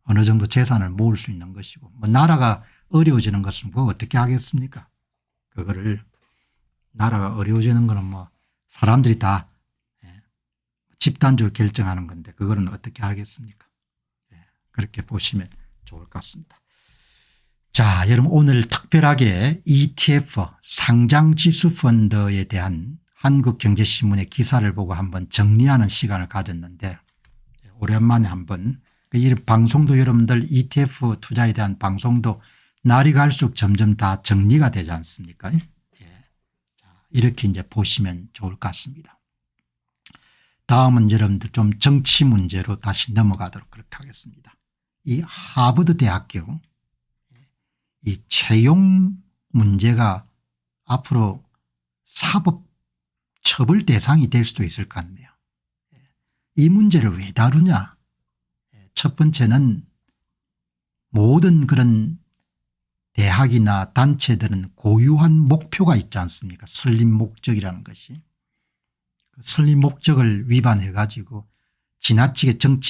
어느 정도 재산을 모을 수 있는 것이고, 뭐 나라가 어려워지는 것은 뭐 어떻게 하겠습니까? 그거를 나라가 어려워지는 거는 뭐 사람들이 다 집단적으로 결정하는 건데 그거는 어떻게 하겠습니까? 그렇게 보시면 좋을 것 같습니다. 자, 여러분 오늘 특별하게 ETF 상장지수펀드에 대한 한국경제신문의 기사를 보고 한번 정리하는 시간을 가졌는데 오랜만에 한번 이 방송도 여러분들 ETF 투자에 대한 방송도 날이 갈수록 점점 다 정리가 되지 않습니까? 자, 이렇게 이제 보시면 좋을 것 같습니다. 다음은 여러분들 좀 정치 문제로 다시 넘어가도록 그렇게 하겠습니다. 이 하버드 대학교 이 채용 문제가 앞으로 사법 처벌 대상이 될 수도 있을 것 같네요. 이 문제를 왜 다루냐. 첫 번째는 모든 그런 대학이나 단체들은 고유한 목표가 있지 않습니까? 설립 목적이라는 것이. 그 설립 목적을 위반해 가지고 지나치게 정치